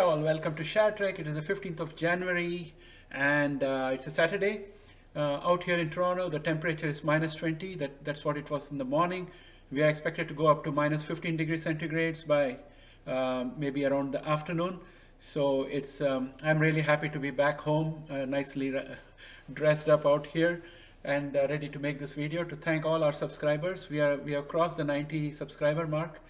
all, welcome to ShareTreck. It is the 15th of January and it's a Saturday. Out here in Toronto, the temperature is -20. That's what it was in the morning. We are expected to go up to -15 degrees centigrades by maybe around the afternoon. So I'm really happy to be back home, nicely dressed up out here and ready to make this video to thank all our subscribers. We have crossed the 90 subscriber mark.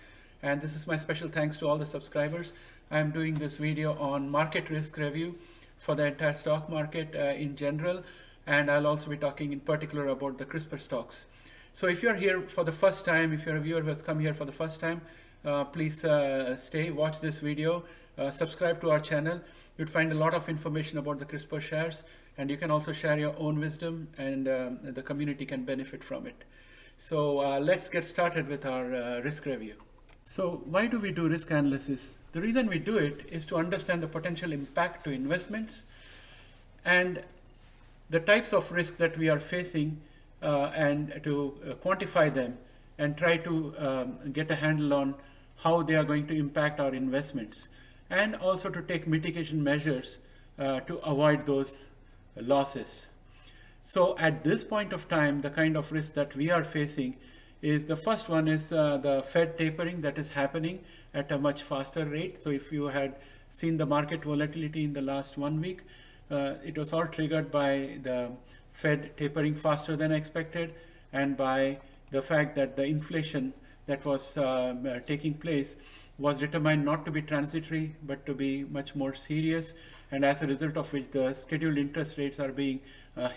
And this is my special thanks to all the subscribers. I'm doing this video on market risk review for the entire stock market in general. And I'll also be talking in particular about the CRISPR stocks. So if you're here for the first time, if you're a viewer who has come here for the first time, please stay, watch this video, subscribe to our channel. You'd find a lot of information about the CRISPR shares, and you can also share your own wisdom, and the community can benefit from it. So let's get started with our risk review. So why do we do risk analysis? The reason we do it is to understand the potential impact to investments and the types of risk that we are facing and to quantify them and try to get a handle on how they are going to impact our investments, and also to take mitigation measures to avoid those losses. So at this point of time, the kind of risk that we are facing is the first one is the Fed tapering that is happening at a much faster rate. So if you had seen the market volatility in the last 1 week, it was all triggered by the Fed tapering faster than expected and by the fact that the inflation that was taking place was determined not to be transitory but to be much more serious, and as a result of which the scheduled interest rates are being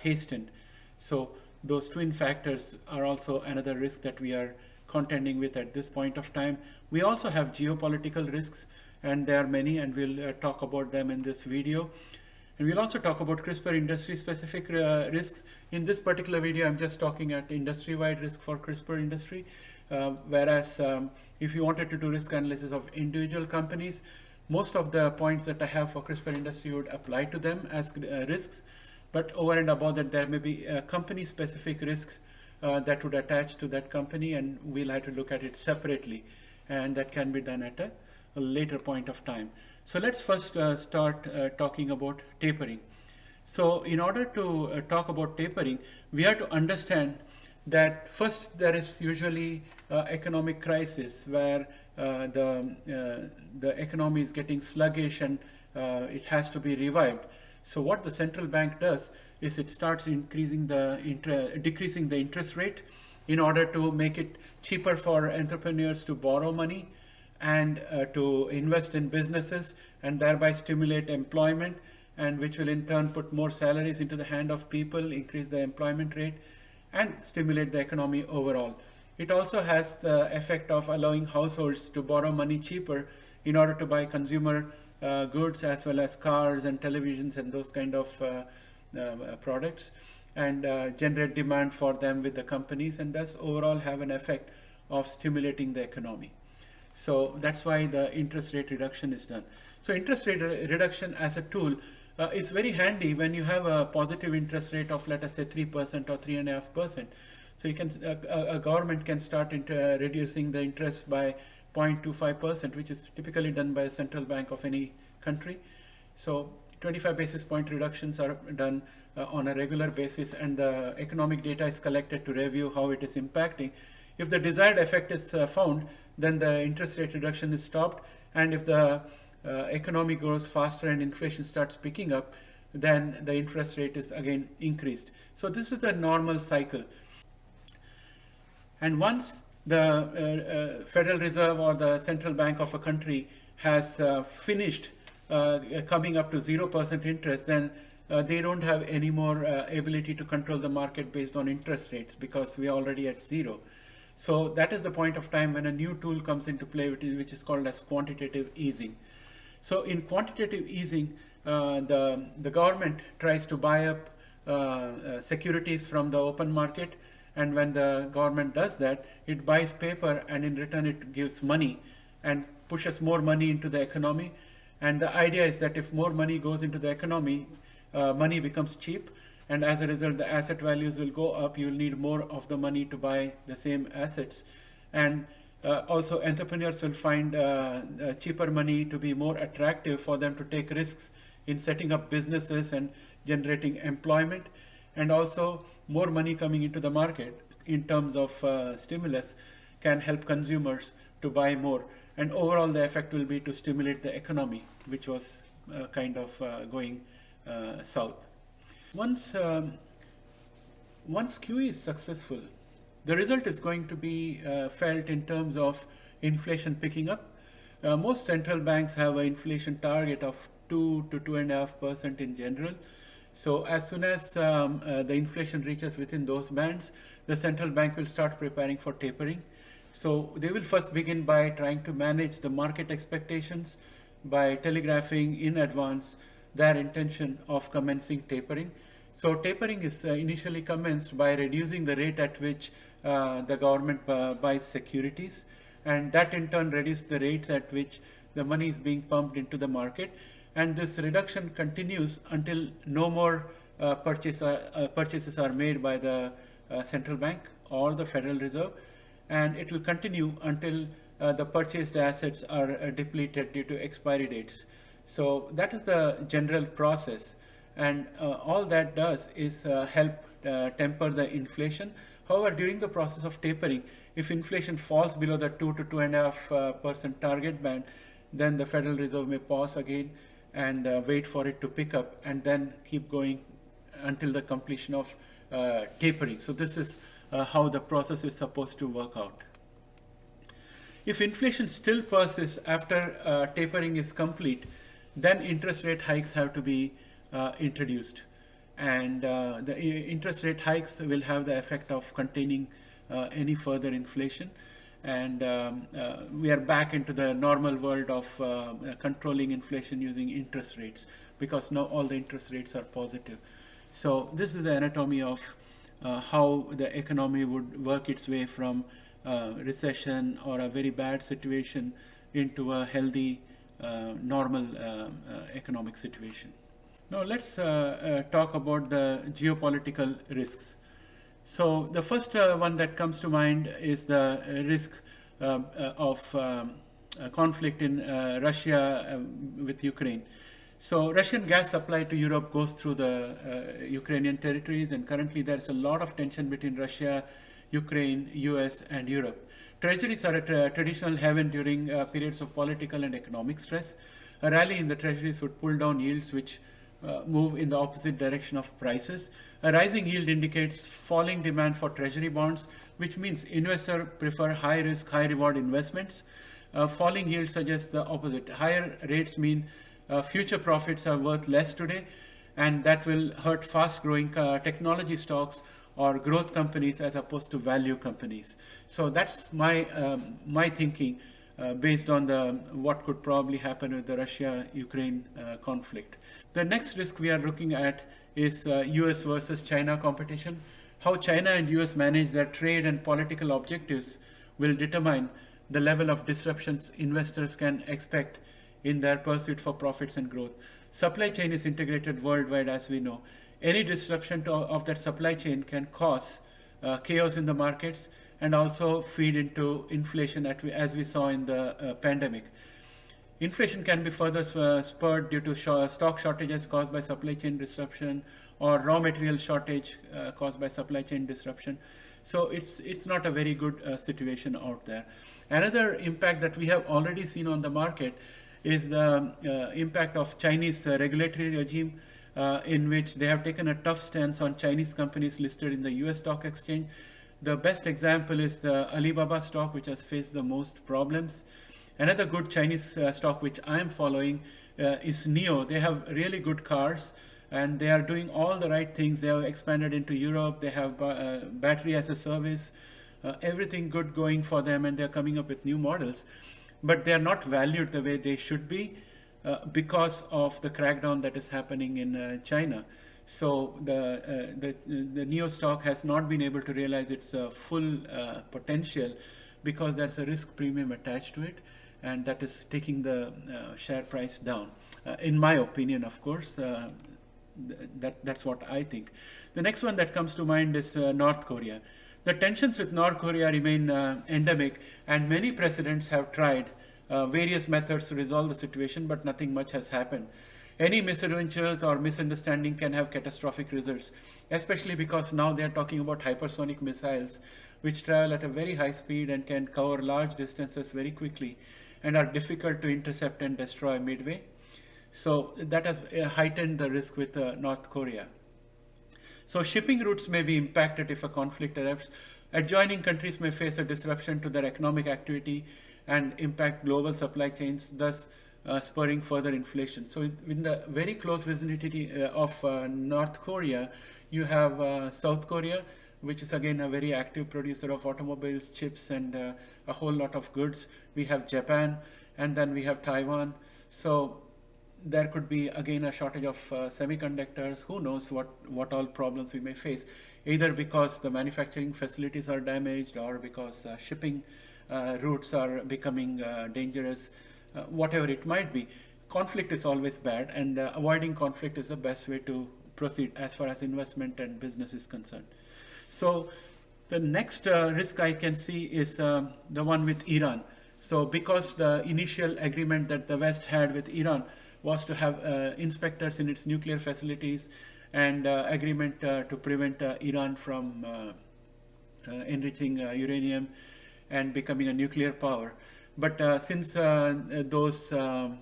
hastened. So those twin factors are also another risk that we are contending with at this point of time. We also have geopolitical risks, and there are many, and we'll talk about them in this video. And we'll also talk about CRISPR industry-specific risks. In this particular video, I'm just talking at industry-wide risk for CRISPR industry, whereas if you wanted to do risk analysis of individual companies, most of the points that I have for CRISPR industry would apply to them as risks. But over and above that, there may be company-specific risks that would attach to that company, and we'll have to look at it separately. And that can be done at a later point of time. So let's first start talking about tapering. So in order to talk about tapering, we have to understand that first there is usually economic crisis where the economy is getting sluggish and it has to be revived. So what the central bank does is it starts decreasing the interest rate in order to make it cheaper for entrepreneurs to borrow money and to invest in businesses, and thereby stimulate employment, and which will in turn put more salaries into the hand of people, increase the employment rate, and stimulate the economy overall. It also has the effect of allowing households to borrow money cheaper in order to buy consumer goods as well as cars and televisions and those kind of products, and generate demand for them with the companies, and thus overall have an effect of stimulating the economy. So that's why the interest rate reduction is done. So interest rate reduction as a tool is very handy when you have a positive interest rate of, let us say, 3% or 3.5%. So you can a government can start reducing the interest by 0.25%, which is typically done by a central bank of any country. So 25 basis point reductions are done on a regular basis, and the economic data is collected to review how it is impacting. If the desired effect is found, then the interest rate reduction is stopped, and if the economy grows faster and inflation starts picking up, then the interest rate is again increased. So this is the normal cycle. And once the Federal Reserve or the central bank of a country has finished coming up to 0% interest, then they don't have any more ability to control the market based on interest rates, because we are already at zero. So that is the point of time when a new tool comes into play, which is called as quantitative easing. So in quantitative easing, the government tries to buy up securities from the open market, and when the government does that, it buys paper, and in return it gives money and pushes more money into the economy. And the idea is that if more money goes into the economy, money becomes cheap, and as a result the asset values will go up. You will need more of the money to buy the same assets, and Also, entrepreneurs will find cheaper money to be more attractive for them to take risks in setting up businesses and generating employment, and also more money coming into the market in terms of stimulus can help consumers to buy more, and overall the effect will be to stimulate the economy, which was kind of going south. Once QE is successful, the result is going to be felt in terms of inflation picking up. Most central banks have an inflation target of 2 to 2.5% in general. So as soon as the inflation reaches within those bands, the central bank will start preparing for tapering. So they will first begin by trying to manage the market expectations by telegraphing in advance their intention of commencing tapering. So tapering is initially commenced by reducing the rate at which the government buys securities, and that in turn reduces the rates at which the money is being pumped into the market. And this reduction continues until no more purchases are made by the central bank or the Federal Reserve, and it will continue until the purchased assets are depleted due to expiry dates. So that is the general process, and all that does is help temper the inflation. However, during the process of tapering, if inflation falls below the 2 to 2.5% target band, then the Federal Reserve may pause again and wait for it to pick up, and then keep going until the completion of tapering. So this is how the process is supposed to work out. If inflation still persists after tapering is complete, then interest rate hikes have to be introduced, and the interest rate hikes will have the effect of containing any further inflation, and we are back into the normal world of controlling inflation using interest rates, because now all the interest rates are positive. So this is the anatomy of how the economy would work its way from recession or a very bad situation into a healthy, normal economic situation. Now let's talk about the geopolitical risks. So the first one that comes to mind is the risk of conflict in Russia with Ukraine. So Russian gas supply to Europe goes through the Ukrainian territories, and currently there's a lot of tension between Russia, Ukraine, US, and Europe. Treasuries are a traditional haven during periods of political and economic stress. A rally in the treasuries would pull down yields, which move in the opposite direction of prices. A rising yield indicates falling demand for treasury bonds, which means investors prefer high risk, high reward investments. Falling yield suggests the opposite. Higher rates mean future profits are worth less today, and that will hurt fast growing technology stocks or growth companies as opposed to value companies. So that's my thinking based on what could probably happen with the Russia-Ukraine conflict. The next risk we are looking at is US versus China competition. How China and US manage their trade and political objectives will determine the level of disruptions investors can expect in their pursuit for profits and growth. Supply chain is integrated worldwide, as we know. Any disruption of that supply chain can cause chaos in the markets and also feed into inflation as we saw in the pandemic. Inflation can be further spurred due to stock shortages caused by supply chain disruption, or raw material shortage caused by supply chain disruption. So it's not a very good situation out there. Another impact that we have already seen on the market is the impact of Chinese regulatory regime, in which they have taken a tough stance on Chinese companies listed in the US stock exchange. The best example is the Alibaba stock, which has faced the most problems. Another good Chinese stock which I am following is NIO. They have really good cars, and they are doing all the right things. They have expanded into Europe. They have battery as a service, everything good going for them, and they're coming up with new models. But they are not valued the way they should be because of the crackdown that is happening in China. So the NIO stock has not been able to realize its full potential because there's a risk premium attached to it, and that is taking the share price down. In my opinion, of course, that's what I think. The next one that comes to mind is North Korea. The tensions with North Korea remain endemic, and many presidents have tried various methods to resolve the situation, but nothing much has happened. Any misadventures or misunderstanding can have catastrophic results, especially because now they are talking about hypersonic missiles, which travel at a very high speed and can cover large distances very quickly and are difficult to intercept and destroy midway. So that has heightened the risk with North Korea. So shipping routes may be impacted if a conflict erupts. Adjoining countries may face a disruption to their economic activity and impact global supply chains, thus spurring further inflation. So in the very close vicinity of North Korea, you have South Korea, which is again a very active producer of automobiles, chips, and a whole lot of goods. We have Japan, and then we have Taiwan. So there could be again a shortage of semiconductors. Who knows what all problems we may face, either because the manufacturing facilities are damaged or because shipping routes are becoming dangerous, whatever it might be. Conflict is always bad, and avoiding conflict is the best way to proceed as far as investment and business is concerned. So the next risk I can see is the one with Iran. So because the initial agreement that the West had with Iran was to have inspectors in its nuclear facilities and agreement to prevent Iran from enriching uranium and becoming a nuclear power. But since the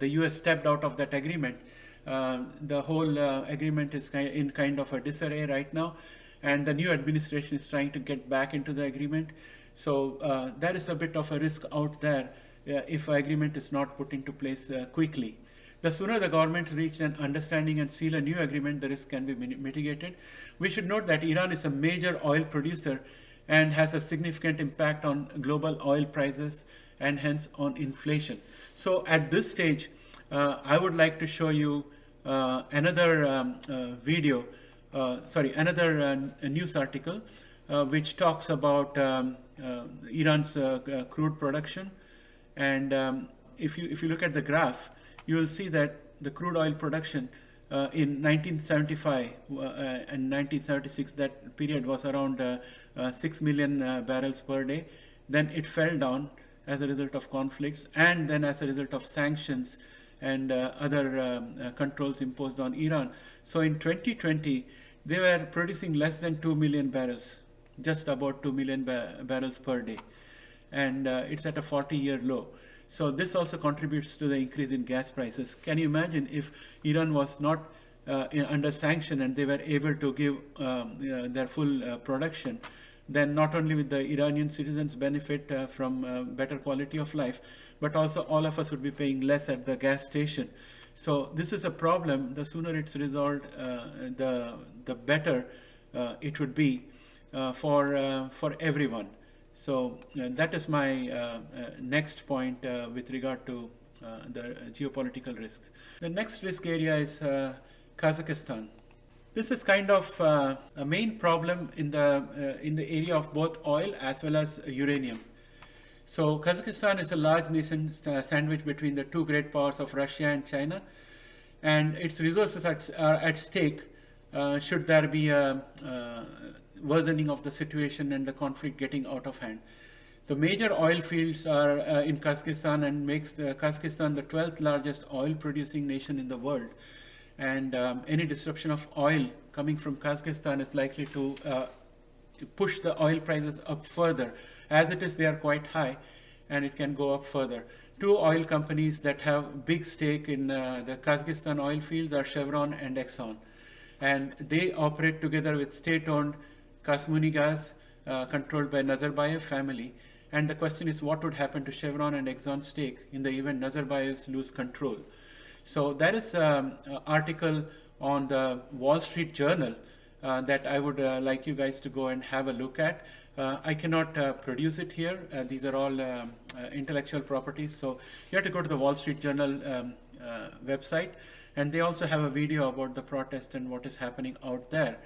US stepped out of that agreement, the whole agreement is in kind of a disarray right now, and the new administration is trying to get back into the agreement. So there is a bit of a risk out there if an agreement is not put into place quickly. The sooner the government reach an understanding and seal a new agreement, the risk can be mitigated. We should note that Iran is a major oil producer and has a significant impact on global oil prices and hence on inflation. So at this stage, I would like to show you another news article which talks about Iran's crude production. And if you look at the graph, you will see that the crude oil production in 1975 and 1976, that period was around 6 million barrels per day. Then it fell down as a result of conflicts, and then as a result of sanctions and other controls imposed on Iran. So in 2020, they were producing less than 2 million barrels, just about 2 million barrels per day. And it's at a 40-year low. So this also contributes to the increase in gas prices. Can you imagine if Iran was not under sanction and they were able to give their full production? Then not only will the Iranian citizens benefit from better quality of life, but also all of us would be paying less at the gas station. So this is a problem. The sooner it's resolved, the better it would be for everyone. So that is my next point with regard to the geopolitical risks. The next risk area is Kazakhstan. This is kind of a main problem in the area of both oil as well as uranium. So Kazakhstan is a large nation sandwiched between the two great powers of Russia and China, and its resources are at stake should there be a worsening of the situation and the conflict getting out of hand. The major oil fields are in Kazakhstan and makes Kazakhstan the 12th largest oil producing nation in the world. And any disruption of oil coming from Kazakhstan is likely to push the oil prices up further. As it is, they are quite high, and it can go up further. Two oil companies that have big stake in the Kazakhstan oil fields are Chevron and Exxon. And they operate together with state-owned Kasmunigas, controlled by Nazarbayev family. And the question is, what would happen to Chevron and Exxon's stake in the event Nazarbayevs lose control? So there is an article on the Wall Street Journal that I would like you guys to go and have a look at. I cannot produce it here. These are all intellectual properties. So you have to go to the Wall Street Journal website. And they also have a video about the protest and what is happening out there.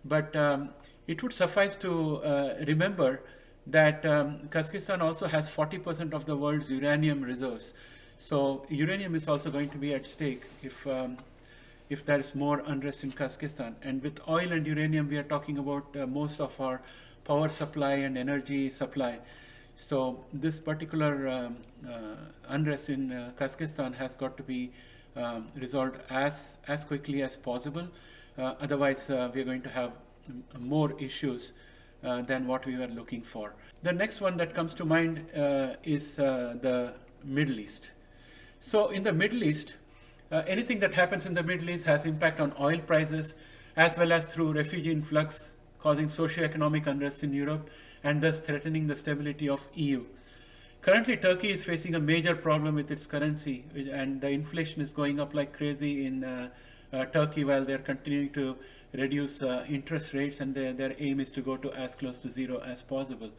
But it would suffice to remember that Kazakhstan also has 40% of the world's uranium reserves. So uranium is also going to be at stake if if there is more unrest in Kazakhstan. And with oil and uranium, we are talking about most of our power supply and energy supply. So this particular unrest in Kazakhstan has got to be resolved as quickly as possible. Otherwise, we are going to have more issues than what we were looking for. The next one that comes to mind is the Middle East. So in the Middle East, anything that happens in the Middle East has impact on oil prices, as well as through refugee influx, causing socio-economic unrest in Europe, and thus threatening the stability of EU. Currently, Turkey is facing a major problem with its currency, and the inflation is going up like crazy in Turkey, while they're continuing to reduce interest rates, and their aim is to go to as close to zero as possible.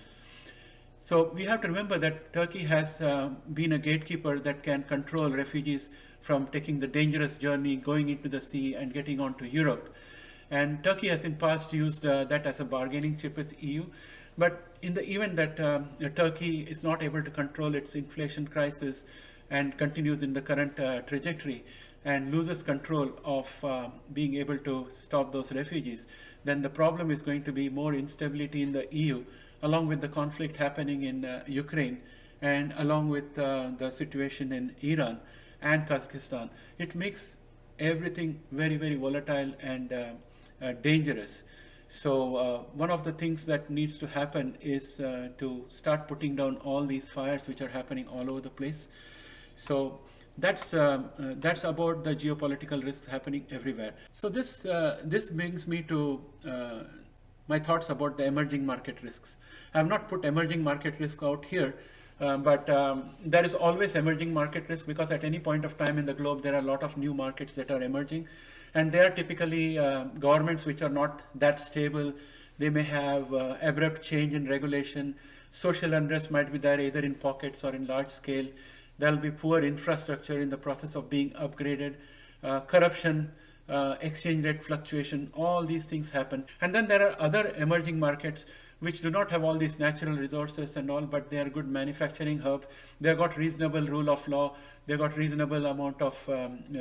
So we have to remember that Turkey has been a gatekeeper that can control refugees from taking the dangerous journey, going into the sea and getting onto Europe. And Turkey has in past used that as a bargaining chip with EU. But in the event that Turkey is not able to control its inflation crisis and continues in the current trajectory and loses control of being able to stop those refugees, then the problem is going to be more instability in the EU, along with the conflict happening in Ukraine and along with the situation in Iran and Kazakhstan. It makes everything very, very volatile and dangerous. So one of the things that needs to happen is to start putting down all these fires which are happening all over the place. So that's about the geopolitical risks happening everywhere. So this brings me to my thoughts about the emerging market risks. I have not put emerging market risk out here, but there is always emerging market risk, because at any point of time in the globe there are a lot of new markets that are emerging, and they are typically governments which are not that stable. They may have abrupt change in regulation. Social unrest might be there either in pockets or in large scale. There will be poor infrastructure in the process of being upgraded, corruption, exchange rate fluctuation, all these things happen. And then there are other emerging markets which do not have all these natural resources and all, but they are good manufacturing hubs. They have got reasonable rule of law. They have got reasonable amount of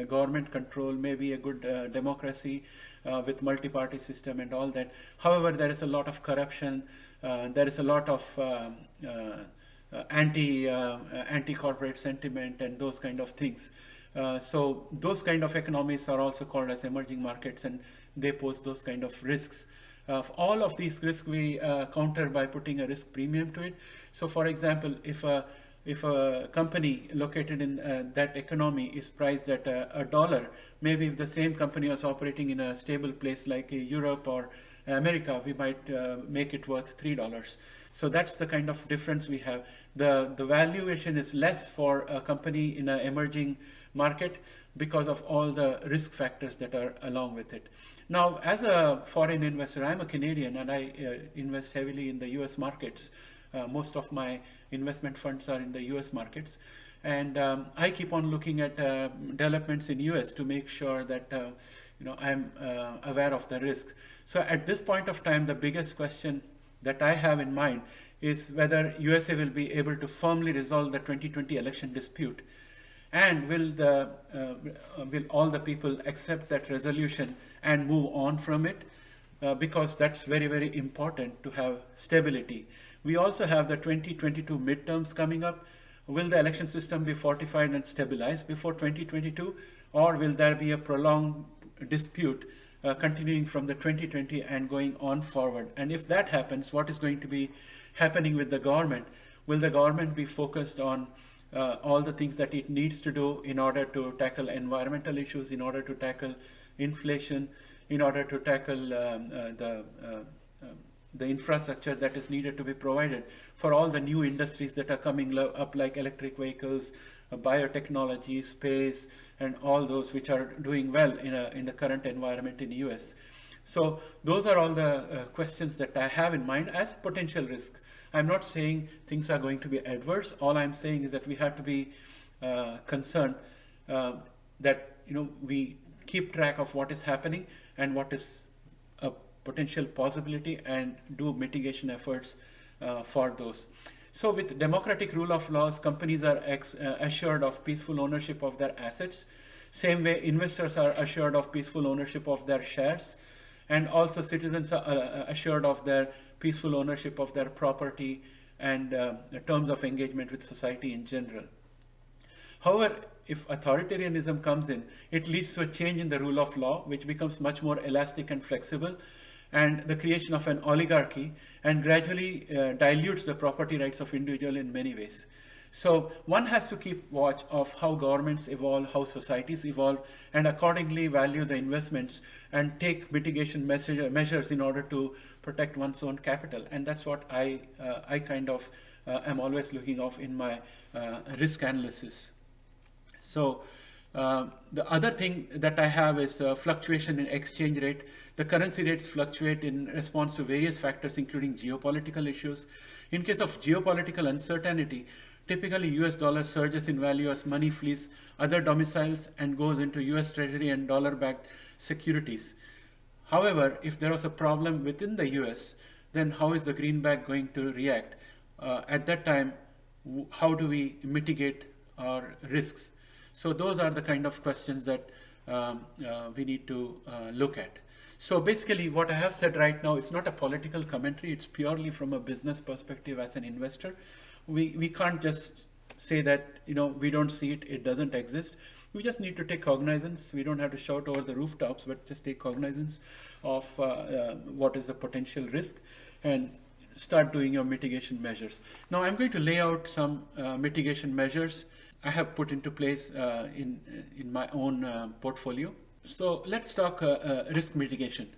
government control, maybe a good democracy with multi-party system and all that. However, there is a lot of corruption. There is a lot of anti-corporate sentiment and those kind of things. So those kind of economies are also called as emerging markets, and they pose those kind of risks. All of these risks we counter by putting a risk premium to it. So for example, if a company located in that economy is priced at $1, maybe if the same company was operating in a stable place like Europe or America, we might make it worth $3. So that's the kind of difference we have. The valuation is less for a company in an emerging market because of all the risk factors that are along with it. Now, as a foreign investor, I'm a Canadian and I invest heavily in the US markets. Most of my investment funds are in the US markets. And I keep on looking at developments in US to make sure that I'm aware of the risk. So at this point of time, the biggest question that I have in mind is whether USA will be able to firmly resolve the 2020 election dispute, and will all the people accept that resolution and move on from it, because that's very, very important to have stability. We also have the 2022 midterms coming up. Will the election system be fortified and stabilized before 2022, or will there be a prolonged dispute continuing from the 2020 and going on forward? And if that happens, what is going to be happening with the government? Will the government be focused on all the things that it needs to do in order to tackle environmental issues, in order to tackle inflation, in order to tackle the infrastructure that is needed to be provided for all the new industries that are coming up, like electric vehicles, biotechnology, space, and all those which are doing well in the current environment in the US. So those are all the questions that I have in mind as potential risk. I'm not saying things are going to be adverse. All I'm saying is that we have to be concerned that we keep track of what is happening and what is a potential possibility, and do mitigation efforts for those. So with democratic rule of laws, companies are assured of peaceful ownership of their assets. Same way, investors are assured of peaceful ownership of their shares, and also citizens are assured of their peaceful ownership of their property and terms of engagement with society in general. However, if authoritarianism comes in, it leads to a change in the rule of law, which becomes much more elastic and flexible, and the creation of an oligarchy, and gradually dilutes the property rights of individuals in many ways. So one has to keep watch of how governments evolve, how societies evolve, and accordingly value the investments and take mitigation measures in order to protect one's own capital. And that's what I kind of am always looking of in my risk analysis. So the other thing that I have is fluctuation in exchange rate. The currency rates fluctuate in response to various factors, including geopolitical issues. In case of geopolitical uncertainty, typically US dollar surges in value as money flees other domiciles and goes into US Treasury and dollar-backed securities. However, if there was a problem within the US, then how is the greenback going to react? At that time, how do we mitigate our risks? So those are the kind of questions that we need to look at. So basically what I have said right now is not a political commentary, it's purely from a business perspective as an investor. We can't just say that, we don't see it, it doesn't exist. We just need to take cognizance. We don't have to shout over the rooftops, but just take cognizance of what is the potential risk and start doing your mitigation measures. Now I'm going to lay out some mitigation measures I have put into place in my own portfolio. So let's talk risk mitigation.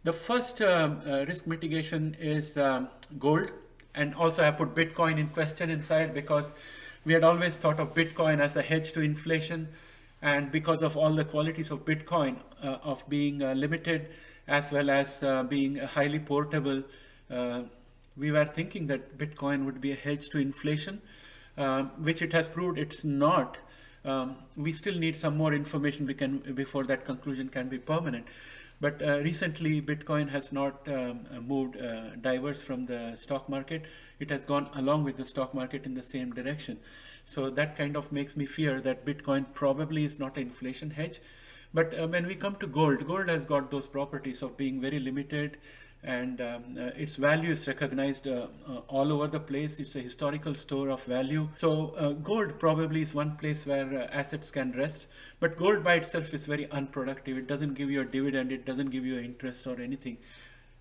The first risk mitigation is gold, and also I put Bitcoin in question inside because we had always thought of Bitcoin as a hedge to inflation, and because of all the qualities of Bitcoin of being limited as well as being highly portable, we were thinking that Bitcoin would be a hedge to inflation, which it has proved it's not. We still need some more information before that conclusion can be permanent. But recently, Bitcoin has not moved diverse from the stock market. It has gone along with the stock market in the same direction. So that kind of makes me fear that Bitcoin probably is not an inflation hedge. But when we come to gold, gold has got those properties of being very limited, and its value is recognized all over the place. It's a historical store of value. So gold probably is one place where assets can rest, but gold by itself is very unproductive. It doesn't give you a dividend, it doesn't give you interest or anything.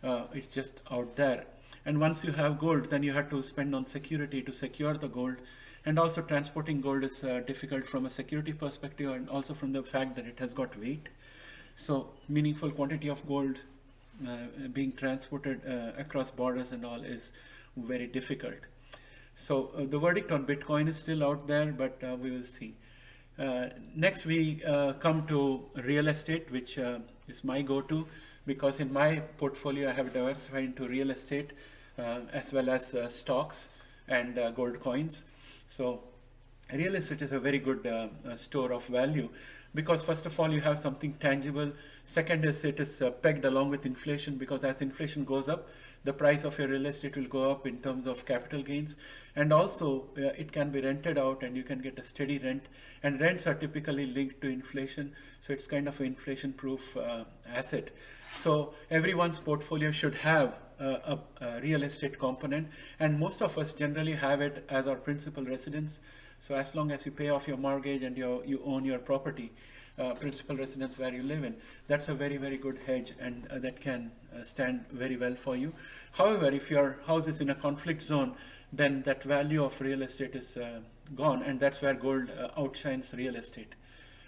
It's just out there. And once you have gold, then you have to spend on security to secure the gold. And also transporting gold is difficult from a security perspective, and also from the fact that it has got weight. So meaningful quantity of gold being transported across borders and all is very difficult. So the verdict on Bitcoin is still out there, but we will see. Next we come to real estate, which is my go-to, because in my portfolio I have diversified into real estate as well as stocks and gold coins. So real estate is a very good store of value, because first of all you have something tangible. Second is it is pegged along with inflation, because as inflation goes up, the price of your real estate will go up in terms of capital gains. And also it can be rented out and you can get a steady rent, and rents are typically linked to inflation. So it's kind of an inflation proof asset. So everyone's portfolio should have a real estate component, and most of us generally have it as our principal residence. So as long as you pay off your mortgage and you own your property, principal residence where you live in, that's a very, very good hedge, and that can stand very well for you. However, if your house is in a conflict zone, then that value of real estate is gone, and that's where gold outshines real estate.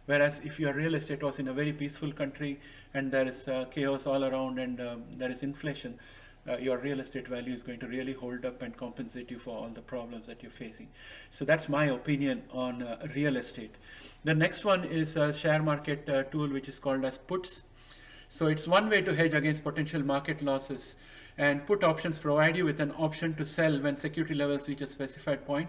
Whereas if your real estate was in a very peaceful country and there is chaos all around and there is inflation, your real estate value is going to really hold up and compensate you for all the problems that you're facing. So that's my opinion on real estate. The next one is a share market tool, which is called as puts. So it's one way to hedge against potential market losses, and put options provide you with an option to sell when security levels reach a specified point.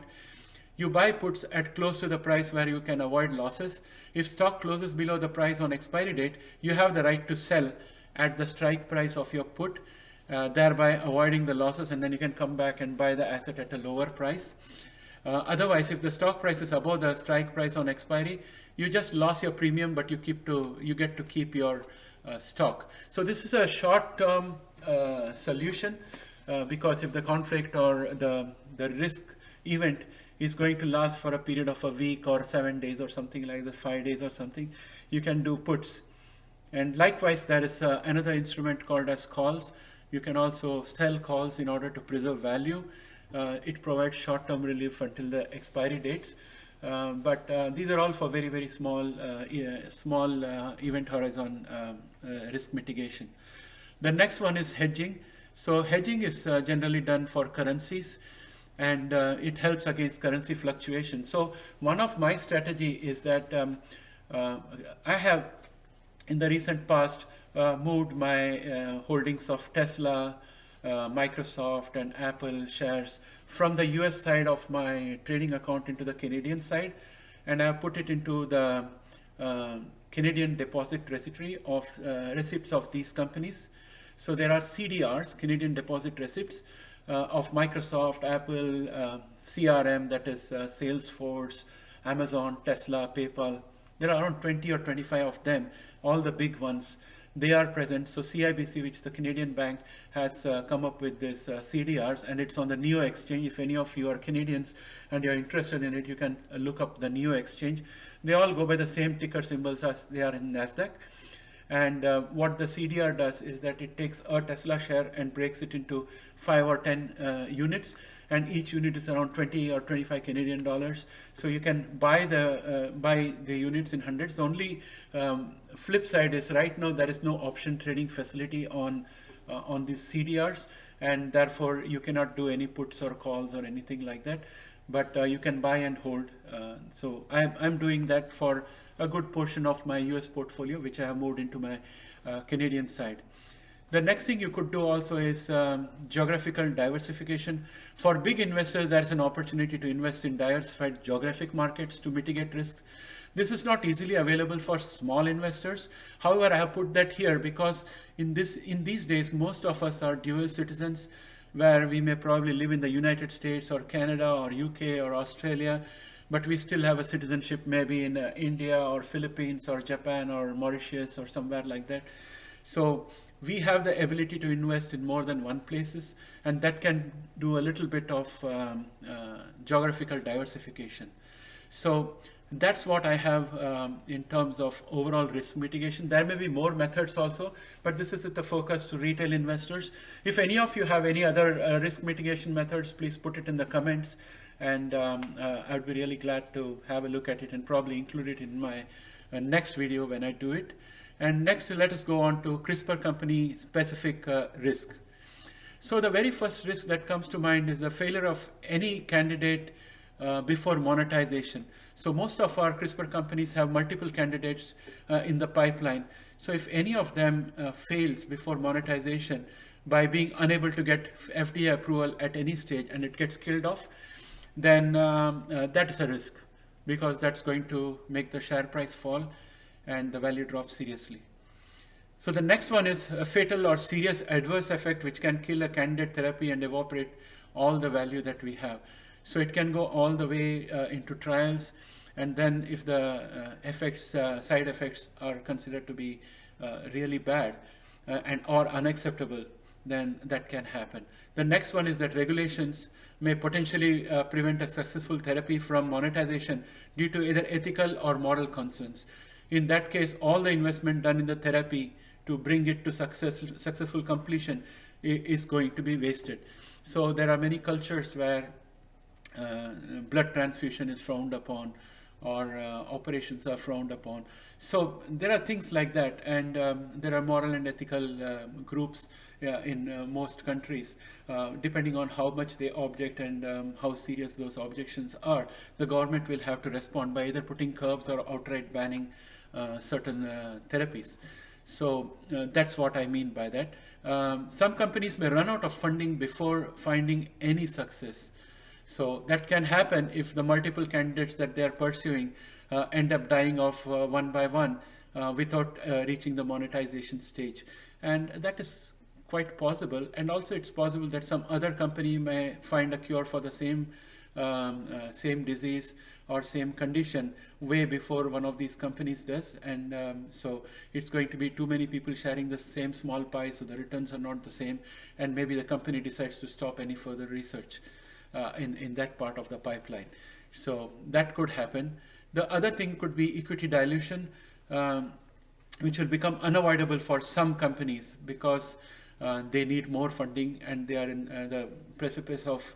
You buy puts at close to the price where you can avoid losses. If stock closes below the price on expiry date, you have the right to sell at the strike price of your put, thereby avoiding the losses, and then you can come back and buy the asset at a lower price. Otherwise, if the stock price is above the strike price on expiry, you just lost your premium, but you get to keep your stock. So this is a short-term solution because if the conflict or the risk event is going to last for a period of a week or 7 days or something like that, 5 days or something, you can do puts. And likewise, there is another instrument called as calls. You can also sell calls in order to preserve value. It provides short-term relief until the expiry dates. But these are all for very, very small event horizon risk mitigation. The next one is hedging. So hedging is generally done for currencies, and it helps against currency fluctuation. So one of my strategy is that I have in the recent past moved my holdings of Tesla, Microsoft and Apple shares from the US side of my trading account into the Canadian side, and I have put it into the Canadian deposit registry of receipts of these companies. So there are CDRs, Canadian deposit receipts, of Microsoft, Apple, CRM, that is Salesforce, Amazon, Tesla, PayPal. There are around 20 or 25 of them, all the big ones. They are present. So CIBC, which is the Canadian bank, has come up with this CDRs, and it's on the NEO exchange. If any of you are Canadians and you're interested in it, you can look up the NEO exchange. They all go by the same ticker symbols as they are in NASDAQ. And what the CDR does is that it takes a Tesla share and breaks it into 5 or 10 units, and each unit is around 20 or 25 Canadian dollars. So you can buy the units in hundreds. The only flip side is right now there is no option trading facility on these CDRs, and therefore you cannot do any puts or calls or anything like that. But you can buy and hold. So I'm doing that for a good portion of my US portfolio, which I have moved into my Canadian side. The next thing you could do also is geographical diversification. For big investors, there's an opportunity to invest in diversified geographic markets to mitigate risks. This is not easily available for small investors. However, I have put that here because in these days, most of us are dual citizens, where we may probably live in the United States or Canada or UK or Australia, but we still have a citizenship maybe in India or Philippines or Japan or Mauritius or somewhere like that. So we have the ability to invest in more than one places, and that can do a little bit of geographical diversification. So that's what I have in terms of overall risk mitigation. There may be more methods also, but this is with the focus to retail investors. If any of you have any other risk mitigation methods, please put it in the comments, and I'd be really glad to have a look at it and probably include it in my next video when I do it. And next, let us go on to CRISPR company specific risk. So the very first risk that comes to mind is the failure of any candidate before monetization. So most of our CRISPR companies have multiple candidates in the pipeline. So if any of them fails before monetization by being unable to get FDA approval at any stage and it gets killed off, then that is a risk, because that's going to make the share price fall and the value drop seriously. So the next one is a fatal or serious adverse effect which can kill a candidate therapy and evaporate all the value that we have. So it can go all the way into trials, and then if the side effects are considered to be really bad or unacceptable, then that can happen. The next one is that regulations may potentially prevent a successful therapy from monetization due to either ethical or moral concerns. In that case, all the investment done in the therapy to bring it to successful completion is going to be wasted. So there are many cultures where blood transfusion is frowned upon, or operations are frowned upon. So there are things like that, and there are moral and ethical groups in most countries. Depending on how much they object and how serious those objections are, the government will have to respond by either putting curbs or outright banning certain therapies. So that's what I mean by that. Some companies may run out of funding before finding any success. So that can happen if the multiple candidates that they are pursuing end up dying off one by one without reaching the monetization stage. And that is quite possible. And also it's possible that some other company may find a cure for the same same disease or same condition way before one of these companies does, and so it's going to be too many people sharing the same small pie, so the returns are not the same, and maybe the company decides to stop any further research in that part of the pipeline. So that could happen. The other thing could be equity dilution, which will become unavoidable for some companies because they need more funding and they are in the precipice of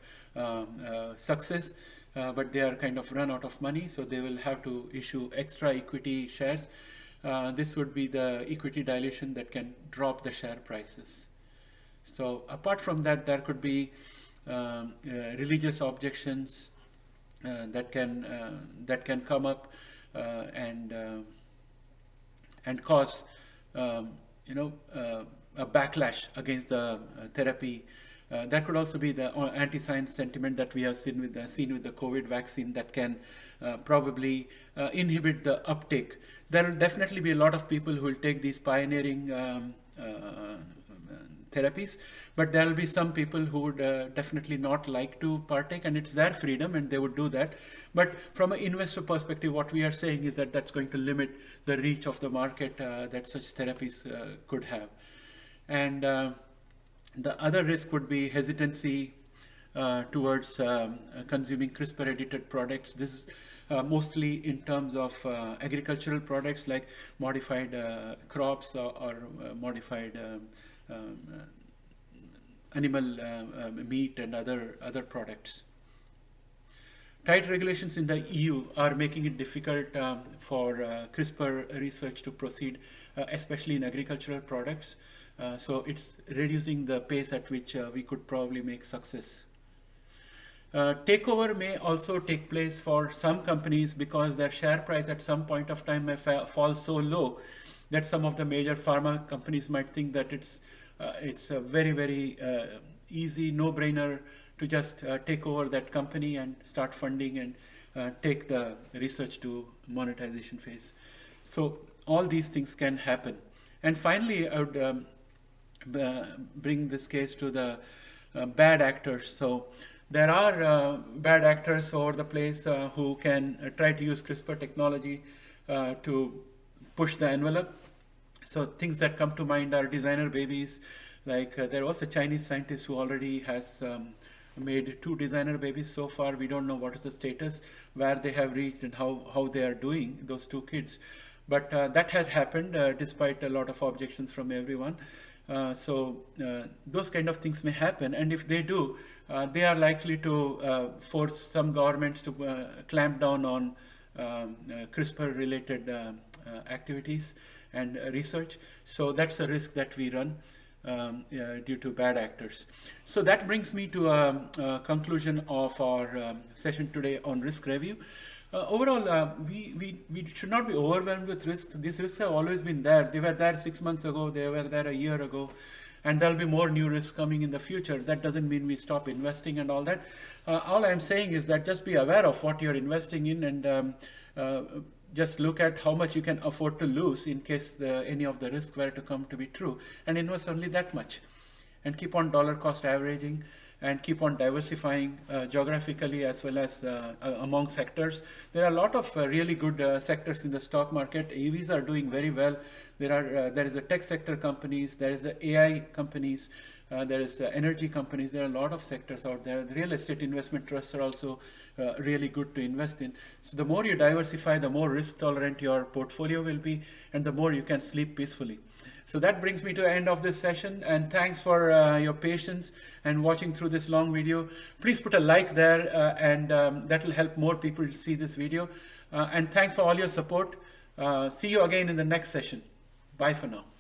success, but they are kind of run out of money, so they will have to issue extra equity shares. This would be the equity dilution that can drop the share prices. So apart from that, there could be religious objections that can come up and cause a backlash against the therapy. That could also be the anti-science sentiment that we have seen with the COVID vaccine that can probably inhibit the uptake. There will definitely be a lot of people who will take these pioneering therapies, but there will be some people who would definitely not like to partake, and it's their freedom and they would do that. But from an investor perspective, what we are saying is that that's going to limit the reach of the market that such therapies could have. And the other risk would be hesitancy towards consuming CRISPR edited products. This is mostly in terms of agricultural products like modified crops or modified animal meat and other products. Tight regulations in the EU are making it difficult for CRISPR research to proceed, especially in agricultural products. So it's reducing the pace at which we could probably make success. Takeover may also take place for some companies because their share price at some point of time may fall so low that some of the major pharma companies might think that it's a very, very easy no-brainer to just take over that company and start funding and take the research to monetization phase. So all these things can happen. And finally, I would bring this case to the bad actors. So there are bad actors all over the place who can try to use CRISPR technology to push the envelope. So things that come to mind are designer babies. Like there was a Chinese scientist who already has made 2 designer babies so far. We don't know what is the status, where they have reached and how they are doing, those 2 kids. But that has happened despite a lot of objections from everyone. So those kind of things may happen, and if they do, they are likely to force some governments to clamp down on CRISPR related activities and research. So that's a risk that we run due to bad actors. So that brings me to a conclusion of our session today on risk review. Overall, we should not be overwhelmed with risks. These risks have always been there. They were there 6 months ago, they were there a year ago, and there'll be more new risks coming in the future. That doesn't mean we stop investing and all that. All I'm saying is that just be aware of what you're investing in, and just look at how much you can afford to lose in case any of the risks were to come to be true, and invest only that much. And keep on dollar cost averaging, and keep on diversifying geographically as well as among sectors. There are a lot of really good sectors in the stock market. EVs are doing very well. There is the tech sector companies, there is the AI companies, there is energy companies. There are a lot of sectors out there. The real estate investment trusts are also really good to invest in. So the more you diversify, the more risk tolerant your portfolio will be, and the more you can sleep peacefully. So that brings me to the end of this session, and thanks for your patience and watching through this long video. Please put a like there, and that will help more people see this video. And thanks for all your support. See you again in the next session. Bye for now.